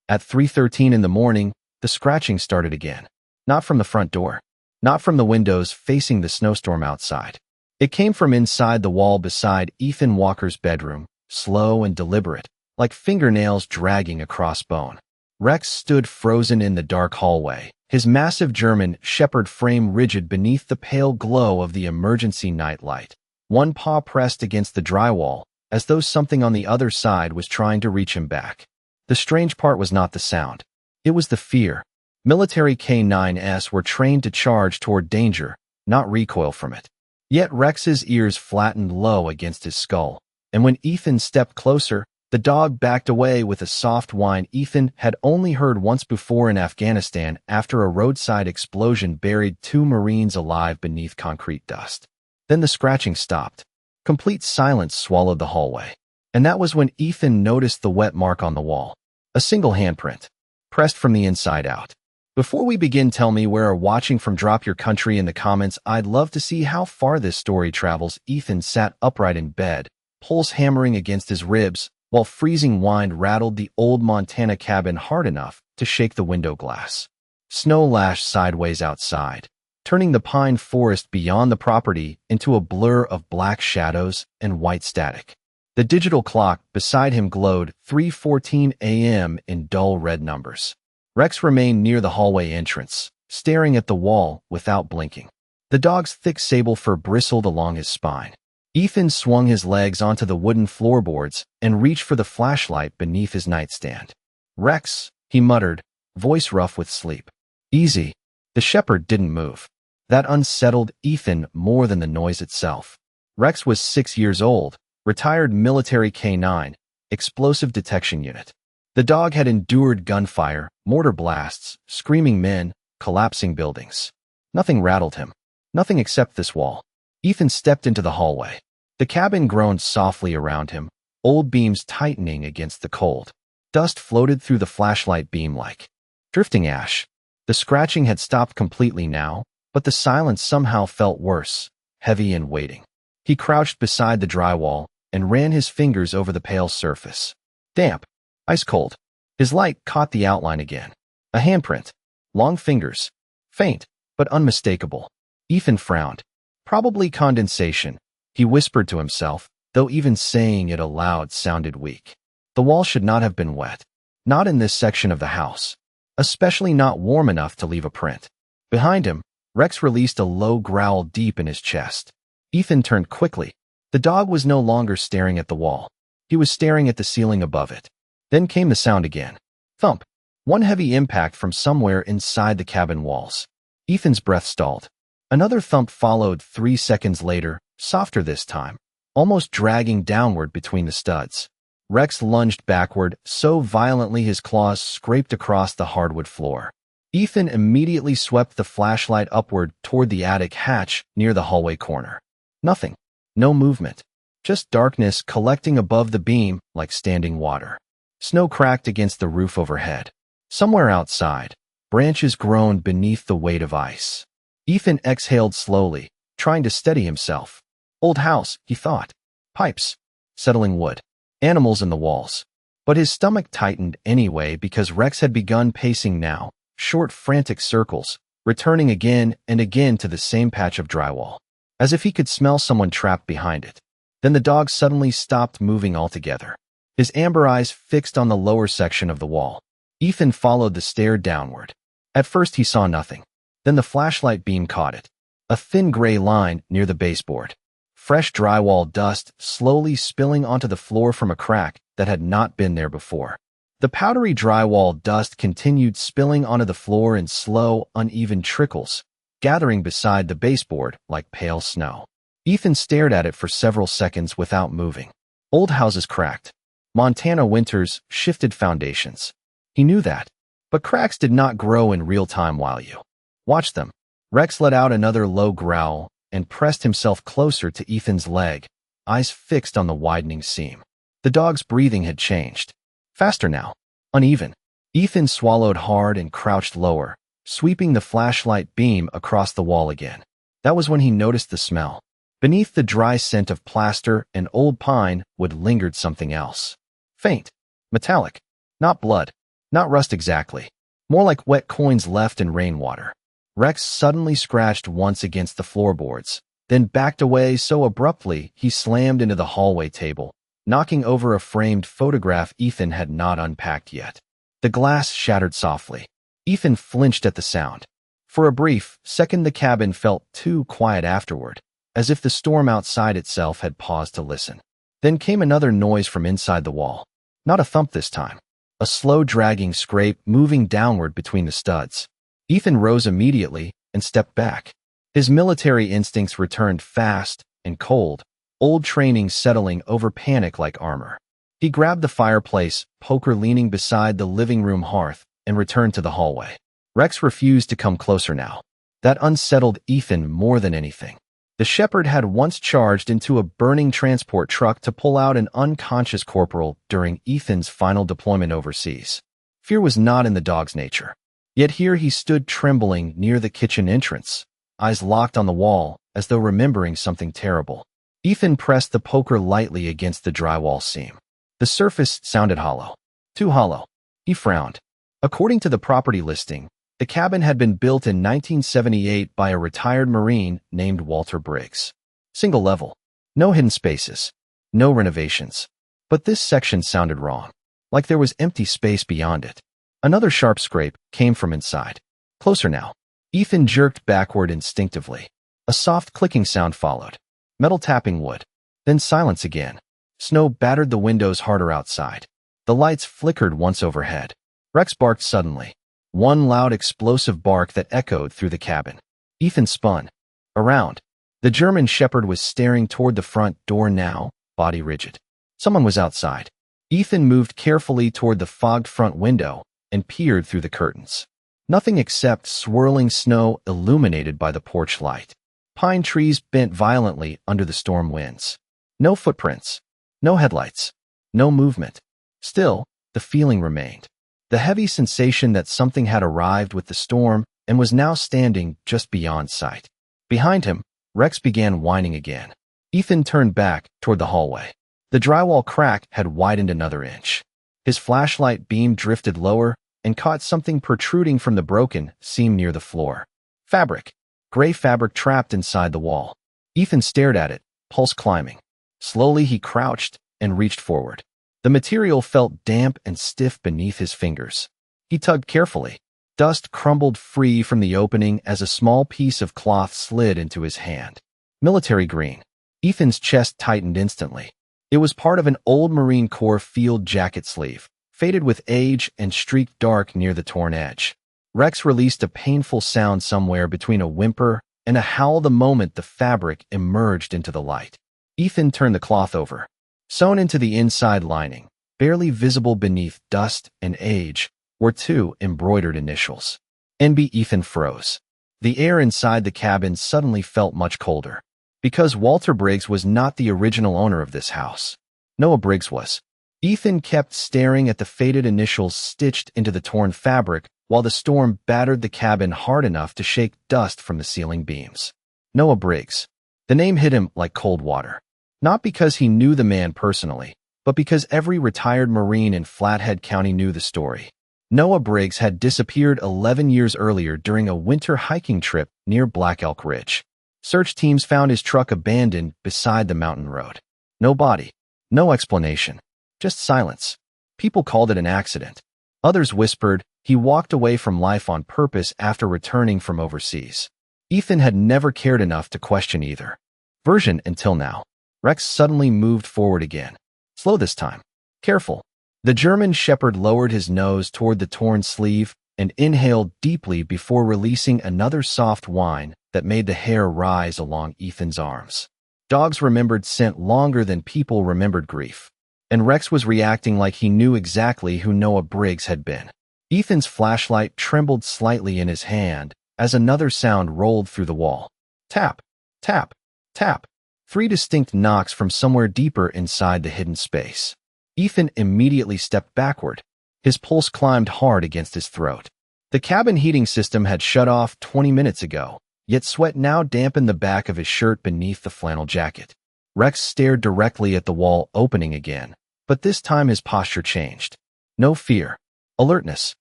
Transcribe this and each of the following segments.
At 3:13 in the morning, the scratching started again. Not from the front door. Not from the windows facing the snowstorm outside. It came from inside the wall beside Ethan Walker's bedroom, slow and deliberate, like fingernails dragging across bone. Rex stood frozen in the dark hallway, his massive German Shepherd frame rigid beneath the pale glow of the emergency night light. One paw pressed against the drywall, as though something on the other side was trying to reach him back. The strange part was not the sound. It was the fear. Military K9’s were trained to charge toward danger, not recoil from it. Yet Rex's ears flattened low against his skull, and when Ethan stepped closer, the dog backed away with a soft whine Ethan had only heard once before in Afghanistan after a roadside explosion buried 2 Marines alive beneath concrete dust. Then the scratching stopped. Complete silence swallowed the hallway. And that was when Ethan noticed the wet mark on the wall. A single handprint, pressed from the inside out. Before we begin, tell me where are watching from. Drop your country in the comments. I'd love to see how far this story travels. Ethan sat upright in bed, pulse hammering against his ribs, while freezing wind rattled the old Montana cabin hard enough to shake the window glass. Snow lashed sideways outside, turning the pine forest beyond the property into a blur of black shadows and white static. The digital clock beside him glowed 3:14 a.m. in dull red numbers. Rex remained near the hallway entrance, staring at the wall without blinking. The dog's thick sable fur bristled along his spine. Ethan swung his legs onto the wooden floorboards and reached for the flashlight beneath his nightstand. "Rex," he muttered, voice rough with sleep. "Easy." The shepherd didn't move. That unsettled Ethan more than the noise itself. Rex was 6 years old, retired military K9, explosive detection unit. The dog had endured gunfire, mortar blasts, screaming men, collapsing buildings. Nothing rattled him. Nothing except this wall. Ethan stepped into the hallway. The cabin groaned softly around him, old beams tightening against the cold. Dust floated through the flashlight beam like drifting ash. The scratching had stopped completely now, but the silence somehow felt worse, heavy and waiting. He crouched beside the drywall and ran his fingers over the pale surface. Damp. Ice cold. His light caught the outline again. A handprint. Long fingers. Faint, but unmistakable. Ethan frowned. Probably condensation, he whispered to himself, though even saying it aloud sounded weak. The wall should not have been wet. Not in this section of the house. Especially not warm enough to leave a print. Behind him, Rex released a low growl deep in his chest. Ethan turned quickly. The dog was no longer staring at the wall. He was staring at the ceiling above it. Then came the sound again. Thump. One heavy impact from somewhere inside the cabin walls. Ethan's breath stalled. Another thump followed 3 seconds later, softer this time, almost dragging downward between the studs. Rex lunged backward so violently his claws scraped across the hardwood floor. Ethan immediately swept the flashlight upward toward the attic hatch near the hallway corner. Nothing. No movement. Just darkness collecting above the beam like standing water. Snow cracked against the roof overhead. Somewhere outside, branches groaned beneath the weight of ice. Ethan exhaled slowly, trying to steady himself. Old house, he thought. Pipes. Settling wood. Animals in the walls. But his stomach tightened anyway because Rex had begun pacing now, short frantic circles, returning again and again to the same patch of drywall, as if he could smell someone trapped behind it. Then the dog suddenly stopped moving altogether. His amber eyes fixed on the lower section of the wall. Ethan followed the stare downward. At first he saw nothing. Then the flashlight beam caught it. A thin gray line near the baseboard. Fresh drywall dust slowly spilling onto the floor from a crack that had not been there before. The powdery drywall dust continued spilling onto the floor in slow, uneven trickles, gathering beside the baseboard like pale snow. Ethan stared at it for several seconds without moving. Old houses cracked. Montana winters shifted foundations. He knew that. But cracks did not grow in real time while you watched them. Rex let out another low growl and pressed himself closer to Ethan's leg, eyes fixed on the widening seam. The dog's breathing had changed. Faster now. Uneven. Ethan swallowed hard and crouched lower, sweeping the flashlight beam across the wall again. That was when he noticed the smell. Beneath the dry scent of plaster and old pine would lingered something else. Faint. Metallic. Not blood. Not rust exactly. More like wet coins left in rainwater. Rex suddenly scratched once against the floorboards, then backed away so abruptly he slammed into the hallway table, knocking over a framed photograph Ethan had not unpacked yet. The glass shattered softly. Ethan flinched at the sound. For a brief second the cabin felt too quiet afterward, as if the storm outside itself had paused to listen. Then came another noise from inside the wall. Not a thump this time. A slow dragging scrape moving downward between the studs. Ethan rose immediately and stepped back. His military instincts returned fast and cold, old training settling over panic like armor. He grabbed the fireplace, poker leaning beside the living room hearth, and returned to the hallway. Rex refused to come closer now. That unsettled Ethan more than anything. The shepherd had once charged into a burning transport truck to pull out an unconscious corporal during Ethan's final deployment overseas. Fear was not in the dog's nature. Yet here he stood trembling near the kitchen entrance, eyes locked on the wall as though remembering something terrible. Ethan pressed the poker lightly against the drywall seam. The surface sounded hollow. Too hollow. He frowned. According to the property listing, the cabin had been built in 1978 by a retired Marine named Walter Briggs. Single level. No hidden spaces. No renovations. But this section sounded wrong. Like there was empty space beyond it. Another sharp scrape came from inside. Closer now. Ethan jerked backward instinctively. A soft clicking sound followed. Metal tapping wood. Then silence again. Snow battered the windows harder outside. The lights flickered once overhead. Rex barked suddenly. One loud explosive bark that echoed through the cabin. Ethan spun. Around. The German shepherd was staring toward the front door now, body rigid. Someone was outside. Ethan moved carefully toward the fogged front window and peered through the curtains. Nothing except swirling snow illuminated by the porch light. Pine trees bent violently under the storm winds. No footprints. No headlights. No movement. Still, the feeling remained. The heavy sensation that something had arrived with the storm and was now standing just beyond sight. Behind him, Rex began whining again. Ethan turned back toward the hallway. The drywall crack had widened another inch. His flashlight beam drifted lower and caught something protruding from the broken seam near the floor. Fabric. Gray fabric trapped inside the wall. Ethan stared at it, pulse climbing. Slowly he crouched and reached forward. The material felt damp and stiff beneath his fingers. He tugged carefully. Dust crumbled free from the opening as a small piece of cloth slid into his hand. Military green. Ethan's chest tightened instantly. It was part of an old Marine Corps field jacket sleeve, faded with age and streaked dark near the torn edge. Rex released a painful sound somewhere between a whimper and a howl the moment the fabric emerged into the light. Ethan turned the cloth over. Sewn into the inside lining, barely visible beneath dust and age, were two embroidered initials. NB. Ethan froze. The air inside the cabin suddenly felt much colder. Because Walter Briggs was not the original owner of this house. Noah Briggs was. Ethan kept staring at the faded initials stitched into the torn fabric while the storm battered the cabin hard enough to shake dust from the ceiling beams. Noah Briggs. The name hit him like cold water. Not because he knew the man personally, but because every retired Marine in Flathead County knew the story. Noah Briggs had disappeared 11 years earlier during a winter hiking trip near Black Elk Ridge. Search teams found his truck abandoned beside the mountain road. No body. No explanation. Just silence. People called it an accident. Others whispered he walked away from life on purpose after returning from overseas. Ethan had never cared enough to question either version until now. Rex suddenly moved forward again. Slow this time. Careful. The German shepherd lowered his nose toward the torn sleeve and inhaled deeply before releasing another soft whine that made the hair rise along Ethan's arms. Dogs remembered scent longer than people remembered grief. And Rex was reacting like he knew exactly who Noah Briggs had been. Ethan's flashlight trembled slightly in his hand as another sound rolled through the wall. Tap, tap, tap. 3 distinct knocks from somewhere deeper inside the hidden space. Ethan immediately stepped backward. His pulse climbed hard against his throat. The cabin heating system had shut off 20 minutes ago, yet sweat now dampened the back of his shirt beneath the flannel jacket. Rex stared directly at the wall opening again, but this time his posture changed. No fear. Alertness.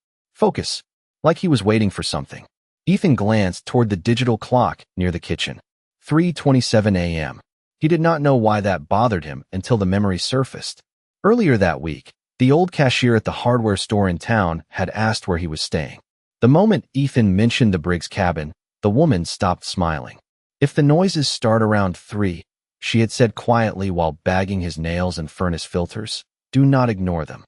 Focus. Like he was waiting for something. Ethan glanced toward the digital clock near the kitchen. 3:27 a.m. He did not know why that bothered him until the memory surfaced. Earlier that week, the old cashier at the hardware store in town had asked where he was staying. The moment Ethan mentioned the Briggs cabin, the woman stopped smiling. If the noises start around 3, she had said quietly while bagging his nails and furnace filters, do not ignore them.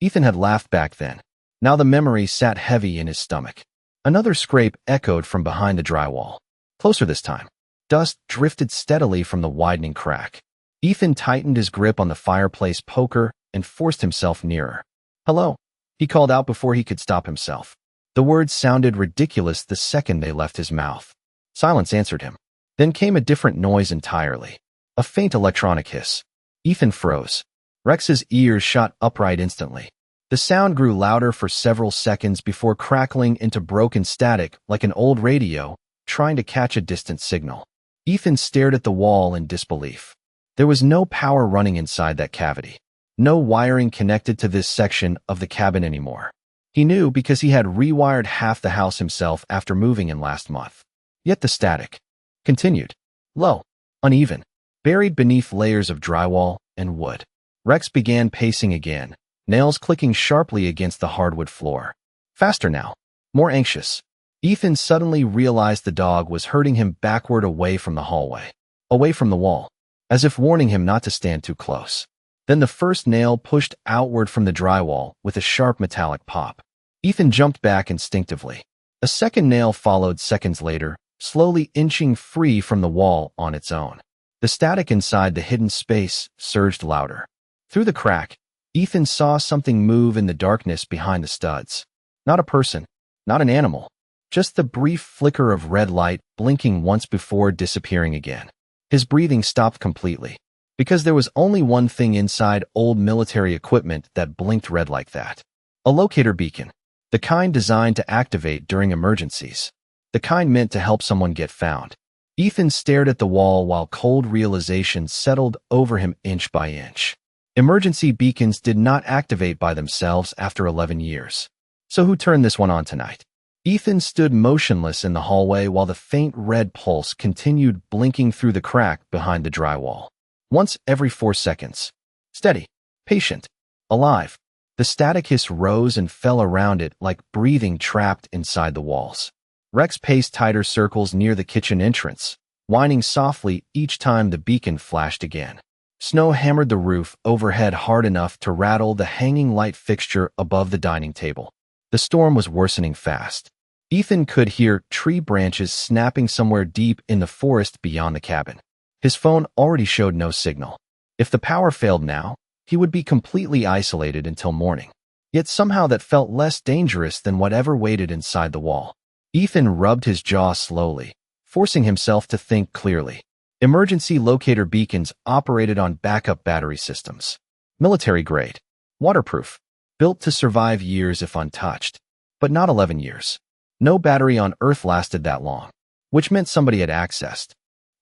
Ethan had laughed back then. Now the memory sat heavy in his stomach. Another scrape echoed from behind the drywall. Closer this time. Dust drifted steadily from the widening crack. Ethan tightened his grip on the fireplace poker and forced himself nearer. "Hello," he called out before he could stop himself. The words sounded ridiculous the second they left his mouth. Silence answered him. Then came a different noise entirely. A faint electronic hiss. Ethan froze. Rex's ears shot upright instantly. The sound grew louder for several seconds before crackling into broken static like an old radio trying to catch a distant signal. Ethan stared at the wall in disbelief. There was no power running inside that cavity. No wiring connected to this section of the cabin anymore. He knew because he had rewired half the house himself after moving in last month. Yet the static continued. Low, uneven, buried beneath layers of drywall and wood. Rex began pacing again, nails clicking sharply against the hardwood floor. Faster now, more anxious. Ethan suddenly realized the dog was herding him backward away from the hallway, away from the wall, as if warning him not to stand too close. Then the first nail pushed outward from the drywall with a sharp metallic pop. Ethan jumped back instinctively. A second nail followed seconds later, slowly inching free from the wall on its own. The static inside the hidden space surged louder. Through the crack, Ethan saw something move in the darkness behind the studs. Not a person, not an animal, just the brief flicker of red light blinking once before disappearing again. His breathing stopped completely, because there was only one thing inside old military equipment that blinked red like that. A locator beacon, the kind designed to activate during emergencies, the kind meant to help someone get found. Ethan stared at the wall while cold realization settled over him inch by inch. Emergency beacons did not activate by themselves after 11 years. So who turned this one on tonight? Ethan stood motionless in the hallway while the faint red pulse continued blinking through the crack behind the drywall. Once every 4 seconds. Steady, patient, alive. The static hiss rose and fell around it like breathing trapped inside the walls. Rex paced tighter circles near the kitchen entrance, whining softly each time the beacon flashed again. Snow hammered the roof overhead hard enough to rattle the hanging light fixture above the dining table. The storm was worsening fast. Ethan could hear tree branches snapping somewhere deep in the forest beyond the cabin. His phone already showed no signal. If the power failed now, he would be completely isolated until morning. Yet somehow that felt less dangerous than whatever waited inside the wall. Ethan rubbed his jaw slowly, forcing himself to think clearly. Emergency locator beacons operated on backup battery systems. Military grade. Waterproof. Built to survive years if untouched. But not 11 years. No battery on Earth lasted that long, which meant somebody had accessed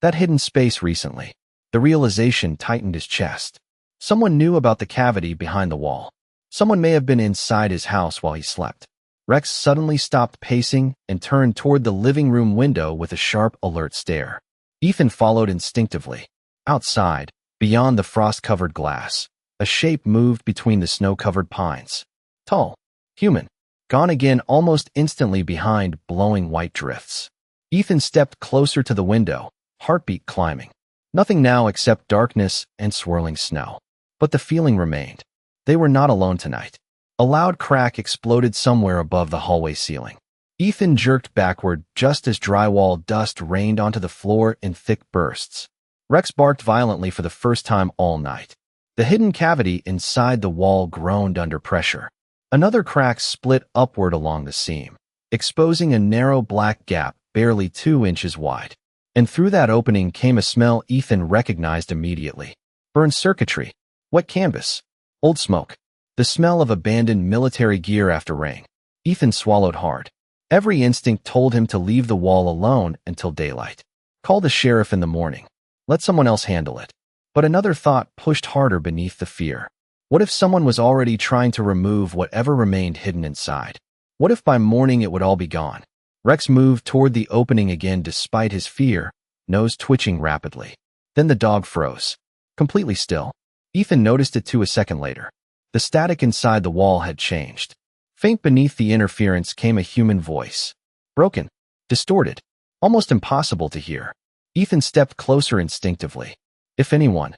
that hidden space recently. The realization tightened his chest. Someone knew about the cavity behind the wall. Someone may have been inside his house while he slept. Rex suddenly stopped pacing and turned toward the living room window with a sharp, alert stare. Ethan followed instinctively. Outside, beyond the frost-covered glass, a shape moved between the snow-covered pines. Tall, human, gone again almost instantly behind blowing white drifts. Ethan stepped closer to the window, heartbeat climbing. Nothing now except darkness and swirling snow. But the feeling remained. They were not alone tonight. A loud crack exploded somewhere above the hallway ceiling. Ethan jerked backward just as drywall dust rained onto the floor in thick bursts. Rex barked violently for the first time all night. The hidden cavity inside the wall groaned under pressure. Another crack split upward along the seam, exposing a narrow black gap barely 2 inches wide. And through that opening came a smell Ethan recognized immediately. Burned circuitry, wet canvas, old smoke. The smell of abandoned military gear after rain. Ethan swallowed hard. Every instinct told him to leave the wall alone until daylight. Call the sheriff in the morning. Let someone else handle it. But another thought pushed harder beneath the fear. What if someone was already trying to remove whatever remained hidden inside? What if by morning it would all be gone? Rex moved toward the opening again despite his fear, nose twitching rapidly. Then the dog froze. Completely still. Ethan noticed it too a second later. The static inside the wall had changed. Faint beneath the interference came a human voice. Broken. Distorted. Almost impossible to hear. Ethan stepped closer instinctively. If anyone.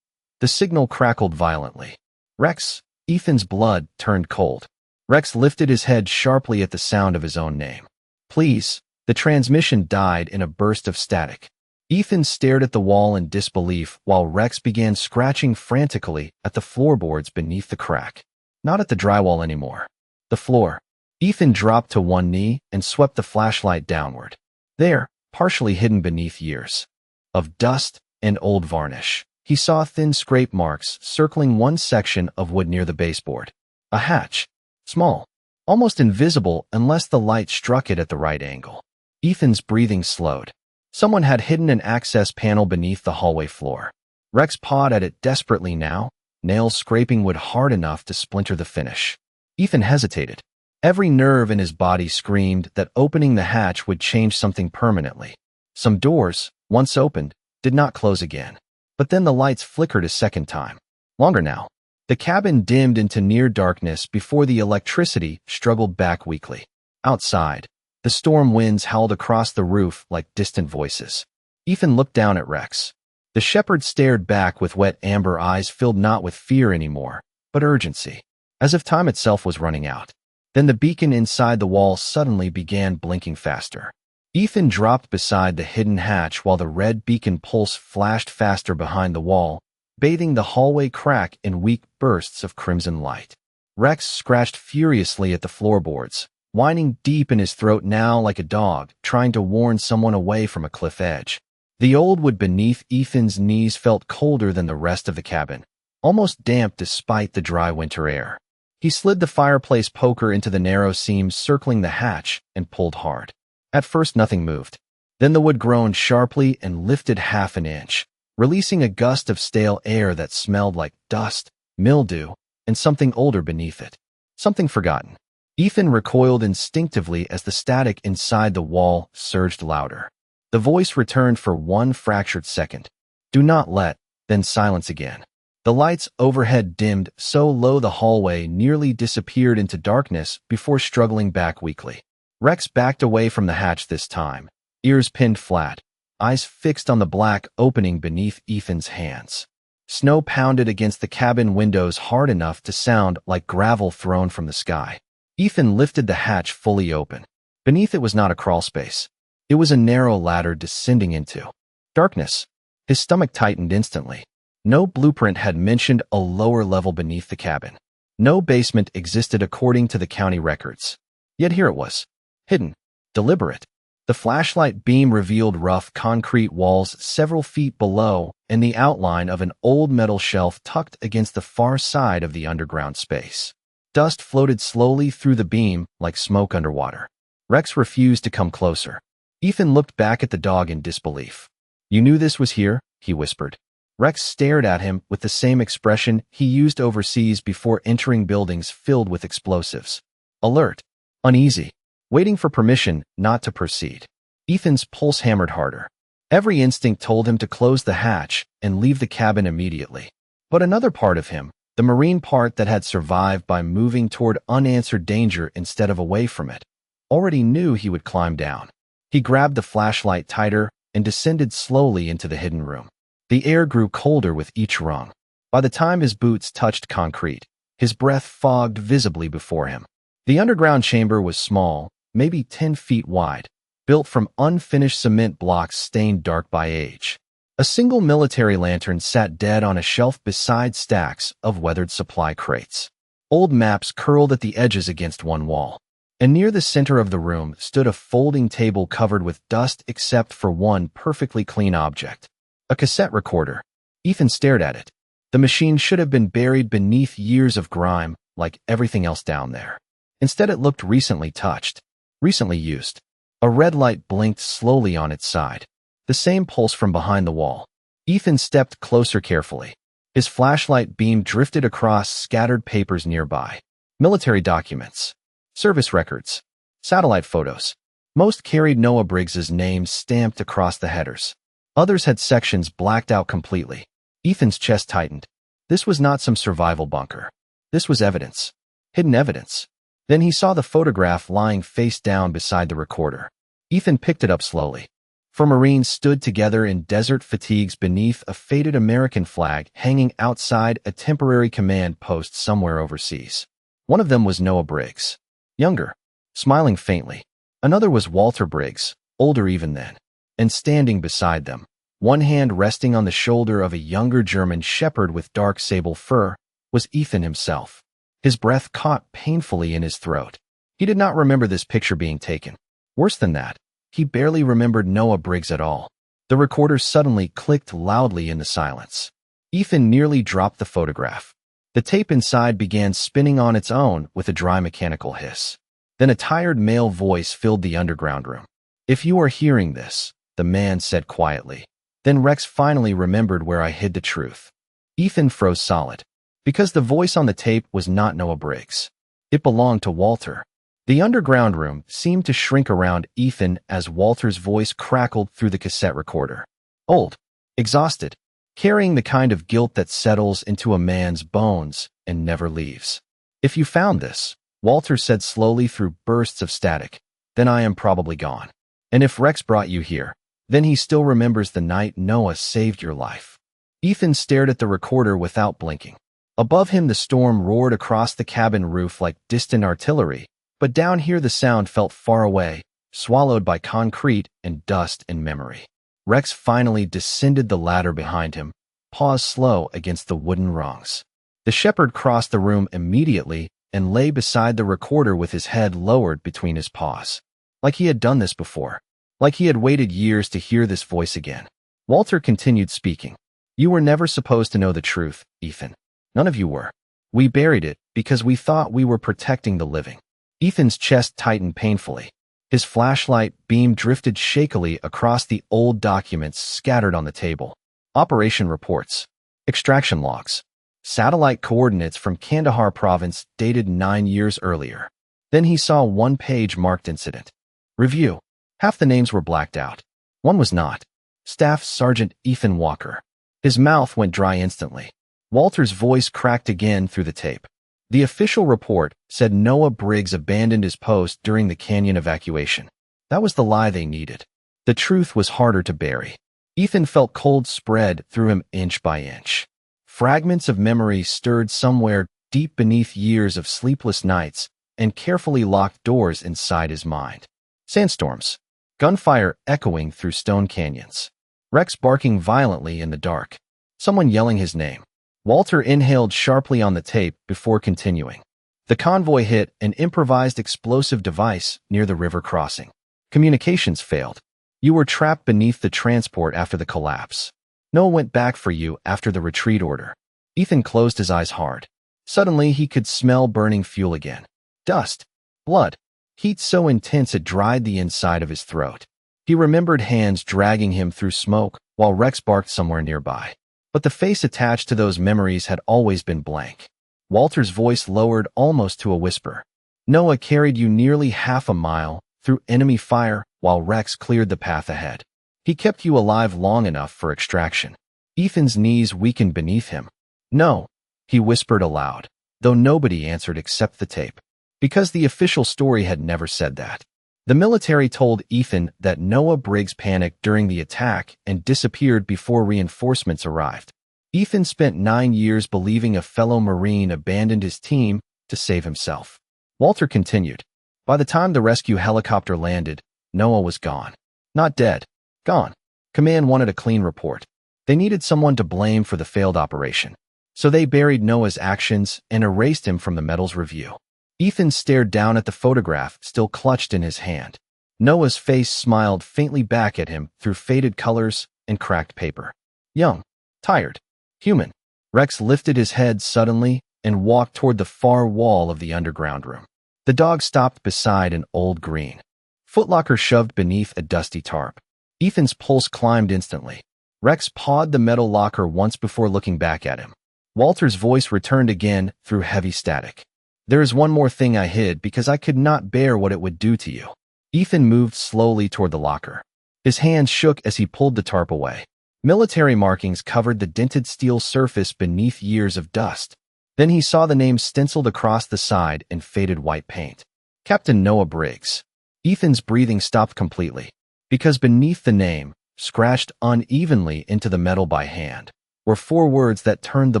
The signal crackled violently. Rex. Ethan's blood turned cold. Rex lifted his head sharply at the sound of his own name. Please. The transmission died in a burst of static. Ethan stared at the wall in disbelief while Rex began scratching frantically at the floorboards beneath the crack. Not at the drywall anymore. The floor. Ethan dropped to one knee and swept the flashlight downward. There, partially hidden beneath years of dust and old varnish, he saw thin scrape marks circling one section of wood near the baseboard. A hatch. Small. Almost invisible unless the light struck it at the right angle. Ethan's breathing slowed. Someone had hidden an access panel beneath the hallway floor. Rex pawed at it desperately now, nails scraping wood hard enough to splinter the finish. Ethan hesitated. Every nerve in his body screamed that opening the hatch would change something permanently. Some doors, once opened, did not close again. But then the lights flickered a second time. Longer now. The cabin dimmed into near darkness before the electricity struggled back weakly. Outside, the storm winds howled across the roof like distant voices. Ethan looked down at Rex. The shepherd stared back with wet amber eyes filled not with fear anymore, but urgency, as if time itself was running out. Then the beacon inside the wall suddenly began blinking faster. Ethan dropped beside the hidden hatch while the red beacon pulse flashed faster behind the wall, bathing the hallway crack in weak bursts of crimson light. Rex scratched furiously at the floorboards, whining deep in his throat now like a dog trying to warn someone away from a cliff edge. The old wood beneath Ethan's knees felt colder than the rest of the cabin, almost damp despite the dry winter air. He slid the fireplace poker into the narrow seams circling the hatch and pulled hard. At first nothing moved. Then the wood groaned sharply and lifted half an inch, releasing a gust of stale air that smelled like dust, mildew, and something older beneath it. Something forgotten. Ethan recoiled instinctively as the static inside the wall surged louder. The voice returned for one fractured second. Do not let, then silence again. The lights overhead dimmed so low the hallway nearly disappeared into darkness before struggling back weakly. Rex backed away from the hatch this time, ears pinned flat, eyes fixed on the black opening beneath Ethan's hands. Snow pounded against the cabin windows hard enough to sound like gravel thrown from the sky. Ethan lifted the hatch fully open. Beneath it was not a crawl space. It was a narrow ladder descending into darkness. His stomach tightened instantly. No blueprint had mentioned a lower level beneath the cabin. No basement existed according to the county records. Yet here it was. Hidden. Deliberate. The flashlight beam revealed rough concrete walls several feet below and the outline of an old metal shelf tucked against the far side of the underground space. Dust floated slowly through the beam like smoke underwater. Rex refused to come closer. Ethan looked back at the dog in disbelief. You knew this was here? He whispered. Rex stared at him with the same expression he used overseas before entering buildings filled with explosives. Alert. Uneasy. Waiting for permission not to proceed. Ethan's pulse hammered harder. Every instinct told him to close the hatch and leave the cabin immediately. But another part of him, the marine part that had survived by moving toward unanswered danger instead of away from it, already knew he would climb down. He grabbed the flashlight tighter and descended slowly into the hidden room. The air grew colder with each rung. By the time his boots touched concrete, his breath fogged visibly before him. The underground chamber was small, maybe 10 feet wide, built from unfinished cement blocks stained dark by age. A single military lantern sat dead on a shelf beside stacks of weathered supply crates. Old maps curled at the edges against one wall. And near the center of the room stood a folding table covered with dust except for one perfectly clean object. A cassette recorder. Ethan stared at it. The machine should have been buried beneath years of grime, like everything else down there. Instead it looked recently touched, recently used. A red light blinked slowly on its side. The same pulse from behind the wall. Ethan stepped closer carefully. His flashlight beam drifted across scattered papers nearby. Military documents, service records, satellite photos. Most carried Noah Briggs's name stamped across the headers. Others had sections blacked out completely. Ethan's chest tightened. This was not some survival bunker. This was evidence. Hidden evidence. Then he saw the photograph lying face down beside the recorder. Ethan picked it up slowly. Four Marines stood together in desert fatigues beneath a faded American flag hanging outside a temporary command post somewhere overseas. One of them was Noah Briggs, younger, smiling faintly. Another was Walter Briggs, older even then, and standing beside them, one hand resting on the shoulder of a younger German shepherd with dark sable fur, was Ethan himself. His breath caught painfully in his throat. He did not remember this picture being taken. Worse than that, he barely remembered Noah Briggs at all. The recorder suddenly clicked loudly in the silence. Ethan nearly dropped the photograph. The tape inside began spinning on its own with a dry mechanical hiss. Then a tired male voice filled the underground room. "If you are hearing this," the man said quietly. Then Rex finally remembered where I hid the truth. Ethan froze solid. Because the voice on the tape was not Noah Briggs. It belonged to Walter. The underground room seemed to shrink around Ethan as Walter's voice crackled through the cassette recorder. Old, exhausted, carrying the kind of guilt that settles into a man's bones and never leaves. "If you found this," Walter said slowly through bursts of static, "then I am probably gone. And if Rex brought you here, then he still remembers the night Noah saved your life." Ethan stared at the recorder without blinking. Above him the storm roared across the cabin roof like distant artillery, but down here the sound felt far away, swallowed by concrete and dust and memory. Rex finally descended the ladder behind him, paused slow against the wooden rungs. The shepherd crossed the room immediately and lay beside the recorder with his head lowered between his paws. Like he had done this before. Like he had waited years to hear this voice again. Walter continued speaking. "You were never supposed to know the truth, Ethan. None of you were. We buried it because we thought we were protecting the living." Ethan's chest tightened painfully. His flashlight beam drifted shakily across the old documents scattered on the table. Operation reports. Extraction logs. Satellite coordinates from Kandahar province dated 9 years earlier. Then he saw one page marked incident. Review. Half the names were blacked out. One was not. Staff Sergeant Ethan Walker. His mouth went dry instantly. Walter's voice cracked again through the tape. The official report said Noah Briggs abandoned his post during the canyon evacuation. That was the lie they needed. The truth was harder to bury. Ethan felt cold spread through him inch by inch. Fragments of memory stirred somewhere deep beneath years of sleepless nights and carefully locked doors inside his mind. Sandstorms. Gunfire echoing through stone canyons. Rex barking violently in the dark. Someone yelling his name. Walter inhaled sharply on the tape before continuing. The convoy hit an improvised explosive device near the river crossing. Communications failed. You were trapped beneath the transport after the collapse. Noah went back for you after the retreat order. Ethan closed his eyes hard. Suddenly he could smell burning fuel again. Dust. Blood. Heat so intense it dried the inside of his throat. He remembered hands dragging him through smoke while Rex barked somewhere nearby. But the face attached to those memories had always been blank. Walter's voice lowered almost to a whisper. Noah carried you nearly half a mile through enemy fire while Rex cleared the path ahead. He kept you alive long enough for extraction. Ethan's knees weakened beneath him. No, he whispered aloud, though nobody answered except the tape. Because the official story had never said that. The military told Ethan that Noah Briggs panicked during the attack and disappeared before reinforcements arrived. Ethan spent 9 years believing a fellow Marine abandoned his team to save himself. Walter continued. By the time the rescue helicopter landed, Noah was gone. Not dead. Gone. Command wanted a clean report. They needed someone to blame for the failed operation. So they buried Noah's actions and erased him from the medals review. Ethan stared down at the photograph still clutched in his hand. Noah's face smiled faintly back at him through faded colors and cracked paper. Young, tired, human. Rex lifted his head suddenly and walked toward the far wall of the underground room. The dog stopped beside an old green footlocker shoved beneath a dusty tarp. Ethan's pulse climbed instantly. Rex pawed the metal locker once before looking back at him. Walter's voice returned again through heavy static. "There is one more thing I hid because I could not bear what it would do to you." Ethan moved slowly toward the locker. His hands shook as he pulled the tarp away. Military markings covered the dented steel surface beneath years of dust. Then he saw the name stenciled across the side in faded white paint. Captain Noah Briggs. Ethan's breathing stopped completely, because beneath the name, scratched unevenly into the metal by hand, were 4 words that turned the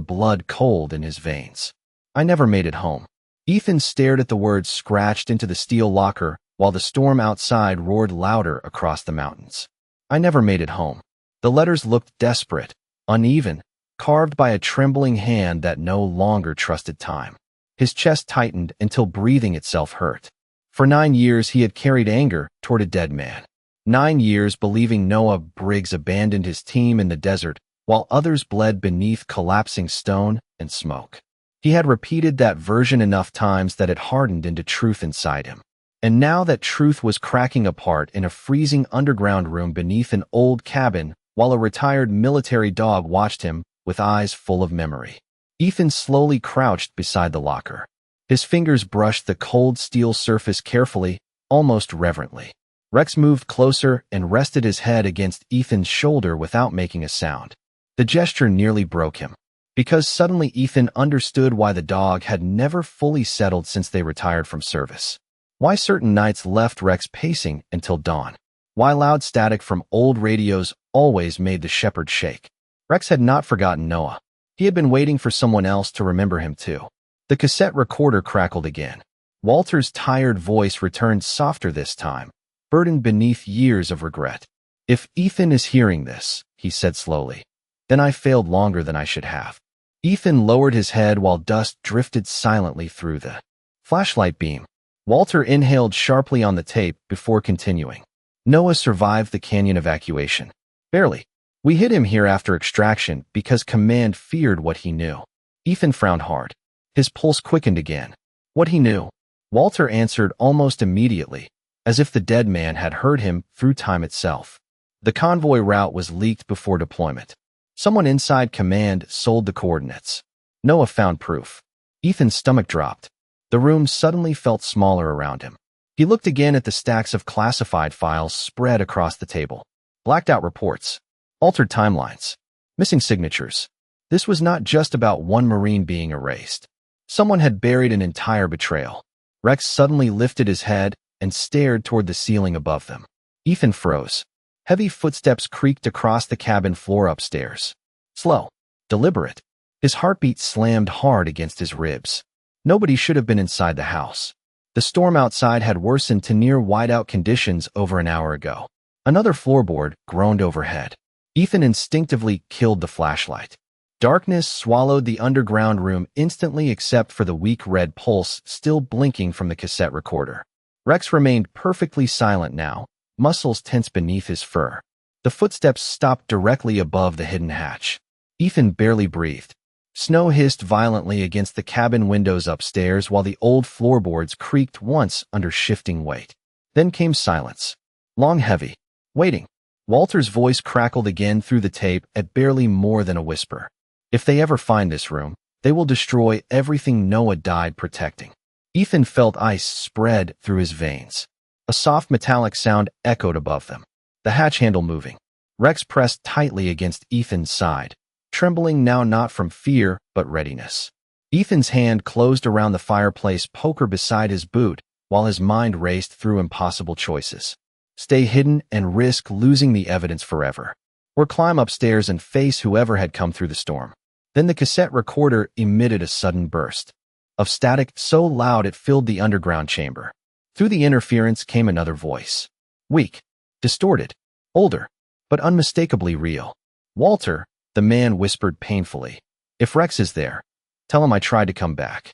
blood cold in his veins. "I never made it home." Ethan stared at the words scratched into the steel locker while the storm outside roared louder across the mountains. "I never made it home." The letters looked desperate, uneven, carved by a trembling hand that no longer trusted time. His chest tightened until breathing itself hurt. For 9 years he had carried anger toward a dead man. 9 years believing Noah Briggs abandoned his team in the desert while others bled beneath collapsing stone and smoke. He had repeated that version enough times that it hardened into truth inside him. And now that truth was cracking apart in a freezing underground room beneath an old cabin while a retired military dog watched him with eyes full of memory. Ethan slowly crouched beside the locker. His fingers brushed the cold steel surface carefully, almost reverently. Rex moved closer and rested his head against Ethan's shoulder without making a sound. The gesture nearly broke him, because suddenly Ethan understood why the dog had never fully settled since they retired from service. Why certain nights left Rex pacing until dawn. Why loud static from old radios always made the shepherd shake. Rex had not forgotten Noah. He had been waiting for someone else to remember him too. The cassette recorder crackled again. Walter's tired voice returned softer this time, burdened beneath years of regret. "If Ethan is hearing this," he said slowly, "then I failed longer than I should have." Ethan lowered his head while dust drifted silently through the flashlight beam. Walter inhaled sharply on the tape before continuing. "Noah survived the canyon evacuation. Barely. We hid him here after extraction because command feared what he knew." Ethan frowned hard. His pulse quickened again. What he knew? Walter answered almost immediately, as if the dead man had heard him through time itself. The convoy route was leaked before deployment. Someone inside command sold the coordinates. Noah found proof. Ethan's stomach dropped. The room suddenly felt smaller around him. He looked again at the stacks of classified files spread across the table. Blacked out reports. Altered timelines. Missing signatures. This was not just about one Marine being erased. Someone had buried an entire betrayal. Rex suddenly lifted his head and stared toward the ceiling above them. Ethan froze. Heavy footsteps creaked across the cabin floor upstairs. Slow. Deliberate. His heartbeat slammed hard against his ribs. Nobody should have been inside the house. The storm outside had worsened to near whiteout conditions over an hour ago. Another floorboard groaned overhead. Ethan instinctively killed the flashlight. Darkness swallowed the underground room instantly except for the weak red pulse still blinking from the cassette recorder. Rex remained perfectly silent now, muscles tense beneath his fur. The footsteps stopped directly above the hidden hatch. Ethan barely breathed. Snow hissed violently against the cabin windows upstairs while the old floorboards creaked once under shifting weight. Then came silence. Long, heavy. Waiting. Walter's voice crackled again through the tape at barely more than a whisper. "If they ever find this room, they will destroy everything Noah died protecting." Ethan felt ice spread through his veins. A soft metallic sound echoed above them. The hatch handle moving. Rex pressed tightly against Ethan's side, trembling now not from fear but readiness. Ethan's hand closed around the fireplace poker beside his boot while his mind raced through impossible choices. Stay hidden and risk losing the evidence forever, or climb upstairs and face whoever had come through the storm. Then the cassette recorder emitted a sudden burst of static so loud it filled the underground chamber. Through the interference came another voice. Weak, distorted, older, but unmistakably real. "Walter," the man whispered painfully. "If Rex is there, tell him I tried to come back."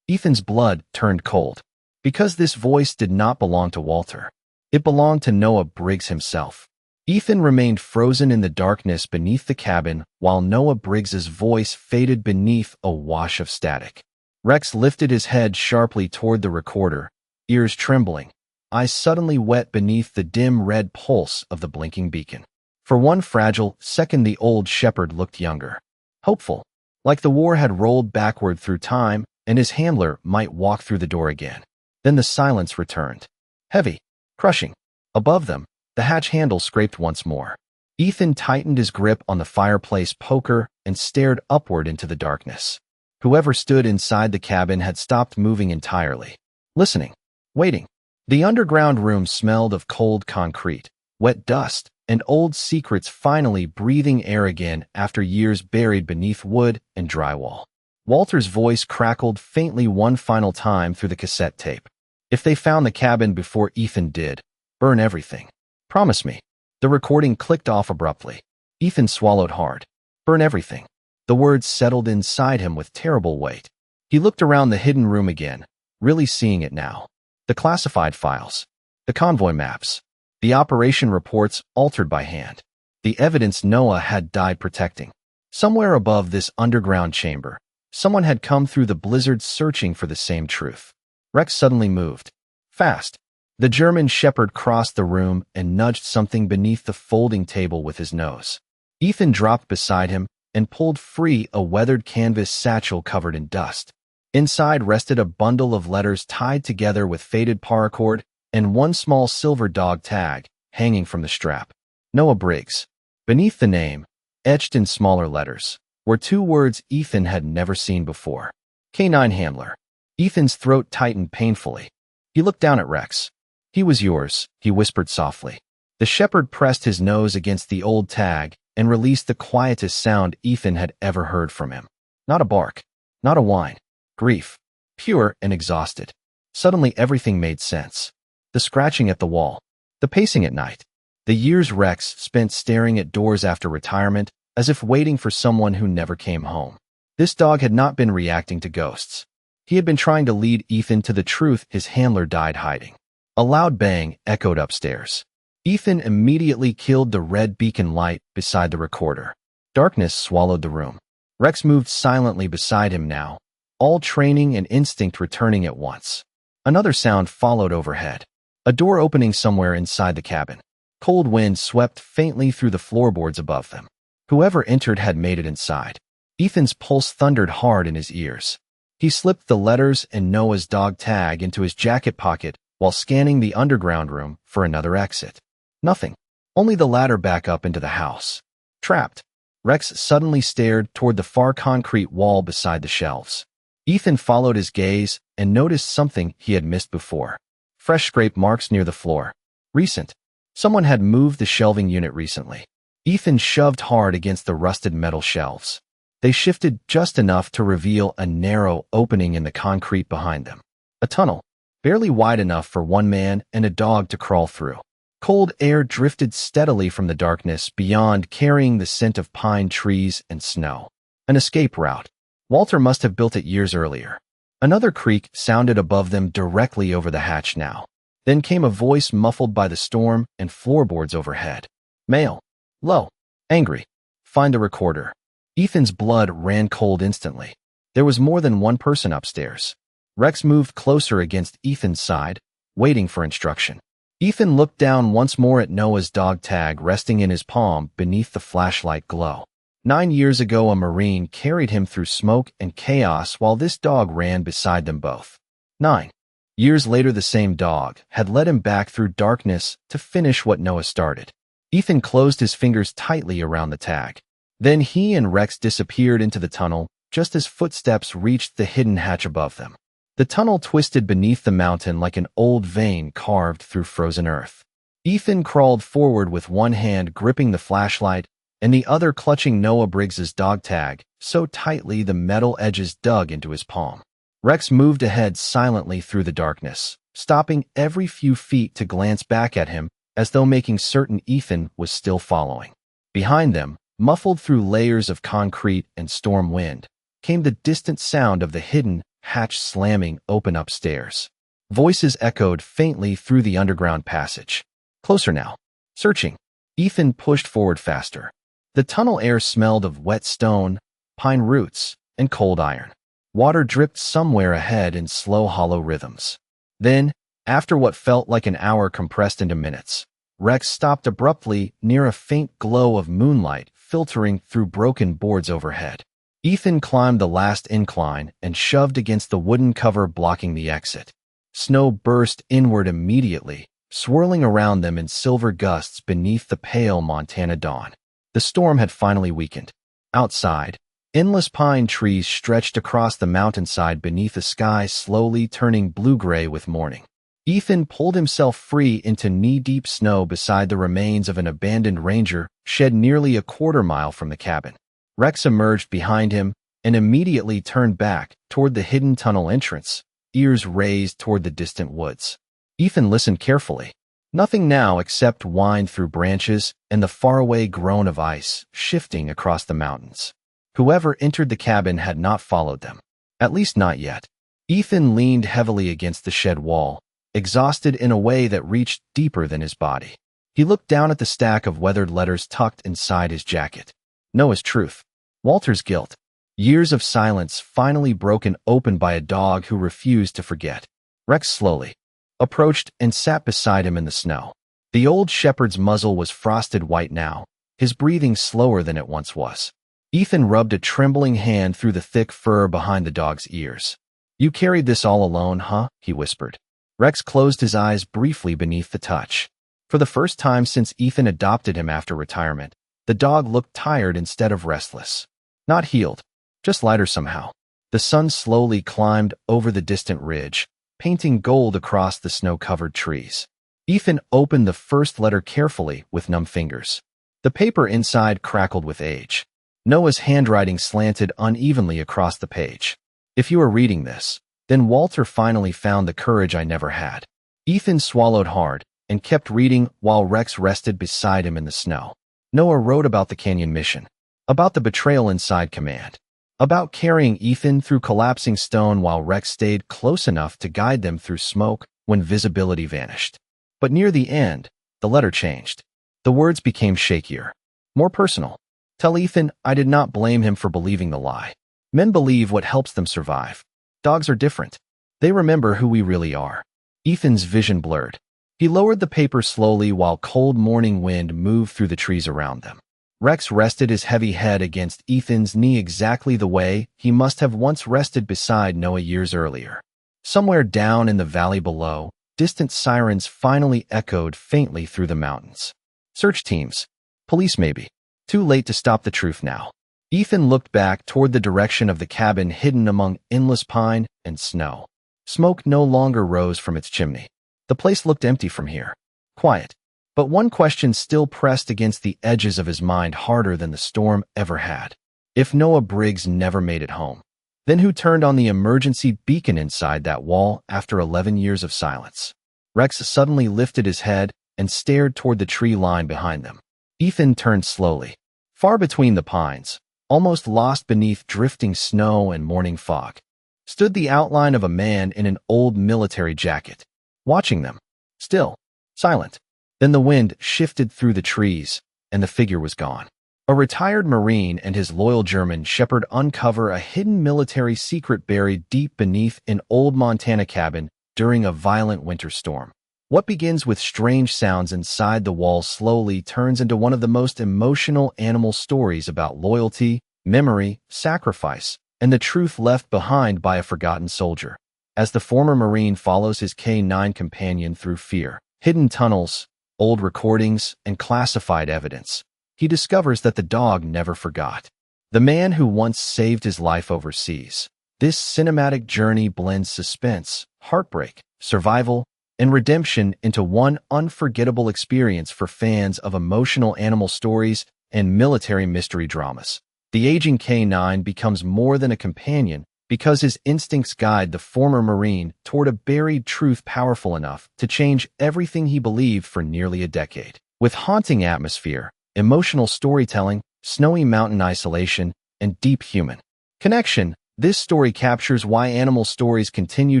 Ethan's blood turned cold, because this voice did not belong to Walter. It belonged to Noah Briggs himself. Ethan remained frozen in the darkness beneath the cabin while Noah Briggs's voice faded beneath a wash of static. Rex lifted his head sharply toward the recorder, ears trembling, eyes suddenly wet beneath the dim red pulse of the blinking beacon. For one fragile second the old shepherd looked younger. Hopeful. like the war had rolled backward through time and his handler might walk through the door again. Then the silence returned. Heavy, crushing. Above them, the hatch handle scraped once more. Ethan tightened his grip on the fireplace poker and stared upward into the darkness. Whoever stood inside the cabin had stopped moving entirely. Listening. Waiting. The underground room smelled of cold concrete, wet dust, and old secrets finally breathing air again after years buried beneath wood and drywall. Walter's voice crackled faintly one final time through the cassette tape. If they found the cabin before Ethan did, burn everything. Promise me. The recording clicked off abruptly. Ethan swallowed hard. Burn everything. The words settled inside him with terrible weight. He looked around the hidden room again, really seeing it now. The classified files. The convoy maps. The operation reports altered by hand. The evidence Noah had died protecting. Somewhere above this underground chamber, someone had come through the blizzard searching for the same truth. Rex suddenly moved. Fast. The German shepherd crossed the room and nudged something beneath the folding table with his nose. Ethan dropped beside him and pulled free a weathered canvas satchel covered in dust. Inside rested a bundle of letters tied together with faded paracord and one small silver dog tag hanging from the strap. Noah Briggs. Beneath the name, etched in smaller letters, were two words Ethan had never seen before. K9 handler. Ethan's throat tightened painfully. He looked down at Rex. He was yours, he whispered softly. The shepherd pressed his nose against the old tag and released the quietest sound Ethan had ever heard from him. Not a bark. Not a whine. Grief. Pure and exhausted. Suddenly everything made sense. The scratching at the wall. The pacing at night. The years Rex spent staring at doors after retirement, as if waiting for someone who never came home. This dog had not been reacting to ghosts. He had been trying to lead Ethan to the truth his handler died hiding. A loud bang echoed upstairs. Ethan immediately killed the red beacon light beside the recorder. Darkness swallowed the room. Rex moved silently beside him now, all training and instinct returning at once. Another sound followed overhead. A door opening somewhere inside the cabin. Cold wind swept faintly through the floorboards above them. Whoever entered had made it inside. Ethan's pulse thundered hard in his ears. He slipped the letters and Noah's dog tag into his jacket pocket while scanning the underground room for another exit. Nothing. Only the ladder back up into the house. Trapped. Rex suddenly stared toward the far concrete wall beside the shelves. Ethan followed his gaze and noticed something he had missed before. Fresh scrape marks near the floor. Recent. Someone had moved the shelving unit recently. Ethan shoved hard against the rusted metal shelves. They shifted just enough to reveal a narrow opening in the concrete behind them. A tunnel, barely wide enough for one man and a dog to crawl through. Cold air drifted steadily from the darkness beyond, carrying the scent of pine trees and snow. An escape route. Walter must have built it years earlier. Another creak sounded above them directly over the hatch now. Then came a voice muffled by the storm and floorboards overhead. Male. Low. Angry. Find the recorder. Ethan's blood ran cold instantly. There was more than one person upstairs. Rex moved closer against Ethan's side, waiting for instruction. Ethan looked down once more at Noah's dog tag resting in his palm beneath the flashlight glow. 9 years ago, a Marine carried him through smoke and chaos while this dog ran beside them both. 9 years later, the same dog had led him back through darkness to finish what Noah started. Ethan closed his fingers tightly around the tag. Then he and Rex disappeared into the tunnel just as footsteps reached the hidden hatch above them. The tunnel twisted beneath the mountain like an old vein carved through frozen earth. Ethan crawled forward with one hand gripping the flashlight and the other clutching Noah Briggs's dog tag so tightly the metal edges dug into his palm. Rex moved ahead silently through the darkness, stopping every few feet to glance back at him as though making certain Ethan was still following. Behind them, muffled through layers of concrete and storm wind, came the distant sound of the hidden hatch slamming open upstairs. Voices echoed faintly through the underground passage. Closer now. Searching. Ethan pushed forward faster. The tunnel air smelled of wet stone, pine roots, and cold iron. Water dripped somewhere ahead in slow, hollow rhythms. Then, after what felt like an hour compressed into minutes, Rex stopped abruptly near a faint glow of moonlight filtering through broken boards overhead. Ethan climbed the last incline and shoved against the wooden cover blocking the exit. Snow burst inward immediately, swirling around them in silver gusts beneath the pale Montana dawn. The storm had finally weakened. Outside, endless pine trees stretched across the mountainside beneath a sky slowly turning blue-gray with morning. Ethan pulled himself free into knee-deep snow beside the remains of an abandoned ranger shed nearly a quarter-mile from the cabin. Rex emerged behind him and immediately turned back toward the hidden tunnel entrance, ears raised toward the distant woods. Ethan listened carefully. Nothing now except wind through branches and the faraway groan of ice shifting across the mountains. Whoever entered the cabin had not followed them. At least not yet. Ethan leaned heavily against the shed wall, exhausted in a way that reached deeper than his body. He looked down at the stack of weathered letters tucked inside his jacket. Noah's truth. Walter's guilt. Years of silence finally broken open by a dog who refused to forget. Rex slowly approached and sat beside him in the snow. The old shepherd's muzzle was frosted white now, his breathing slower than it once was. Ethan rubbed a trembling hand through the thick fur behind the dog's ears. "You carried this all alone, huh?" he whispered. Rex closed his eyes briefly beneath the touch. For the first time since Ethan adopted him after retirement, the dog looked tired instead of restless. Not healed, just lighter somehow. The sun slowly climbed over the distant ridge, painting gold across the snow-covered trees. Ethan opened the first letter carefully with numb fingers. The paper inside crackled with age. Noah's handwriting slanted unevenly across the page. "If you are reading this, then Walter finally found the courage I never had." Ethan swallowed hard and kept reading while Rex rested beside him in the snow. Noah wrote about the canyon mission, about the betrayal inside command, about carrying Ethan through collapsing stone while Rex stayed close enough to guide them through smoke when visibility vanished. But near the end, the letter changed. The words became shakier, more personal. "Tell Ethan I did not blame him for believing the lie. Men believe what helps them survive. Dogs are different. They remember who we really are." Ethan's vision blurred. He lowered the paper slowly while cold morning wind moved through the trees around them. Rex rested his heavy head against Ethan's knee exactly the way he must have once rested beside Noah years earlier. Somewhere down in the valley below, distant sirens finally echoed faintly through the mountains. Search teams. Police maybe. Too late to stop the truth now. Ethan looked back toward the direction of the cabin hidden among endless pine and snow. Smoke no longer rose from its chimney. The place looked empty from here. Quiet. But one question still pressed against the edges of his mind harder than the storm ever had. If Noah Briggs never made it home, then who turned on the emergency beacon inside that wall after 11 years of silence? Rex suddenly lifted his head and stared toward the tree line behind them. Ethan turned slowly. Far between the pines, almost lost beneath drifting snow and morning fog, stood the outline of a man in an old military jacket, watching them, still, silent. Then the wind shifted through the trees, and the figure was gone. A retired Marine and his loyal German shepherd uncover a hidden military secret buried deep beneath an old Montana cabin during a violent winter storm. What begins with strange sounds inside the wall slowly turns into one of the most emotional animal stories about loyalty, memory, sacrifice, and the truth left behind by a forgotten soldier. As the former Marine follows his K9 companion through fear, hidden tunnels, old recordings, and classified evidence, he discovers that the dog never forgot. The man who once saved his life overseas. This cinematic journey blends suspense, heartbreak, survival, and redemption into one unforgettable experience for fans of emotional animal stories and military mystery dramas. The aging K9 becomes more than a companion because his instincts guide the former Marine toward a buried truth powerful enough to change everything he believed for nearly a decade. With haunting atmosphere, emotional storytelling, snowy mountain isolation, and deep human connection, this story captures why animal stories continue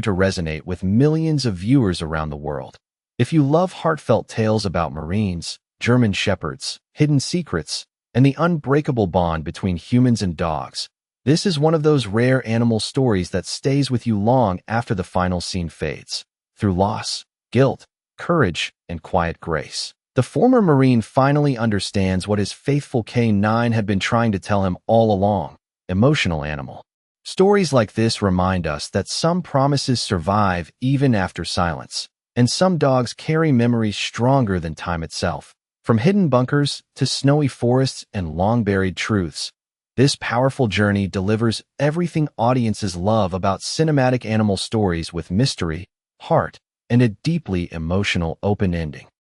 to resonate with millions of viewers around the world. If you love heartfelt tales about Marines, German shepherds, hidden secrets, and the unbreakable bond between humans and dogs, this is one of those rare animal stories that stays with you long after the final scene fades. Through loss, guilt, courage, and quiet grace, the former Marine finally understands what his faithful K9 had been trying to tell him all along. emotional animal. Stories like this remind us that some promises survive even after silence, and some dogs carry memories stronger than time itself. From hidden bunkers to snowy forests and long-buried truths, this powerful journey delivers everything audiences love about cinematic animal stories with mystery, heart, and a deeply emotional open ending.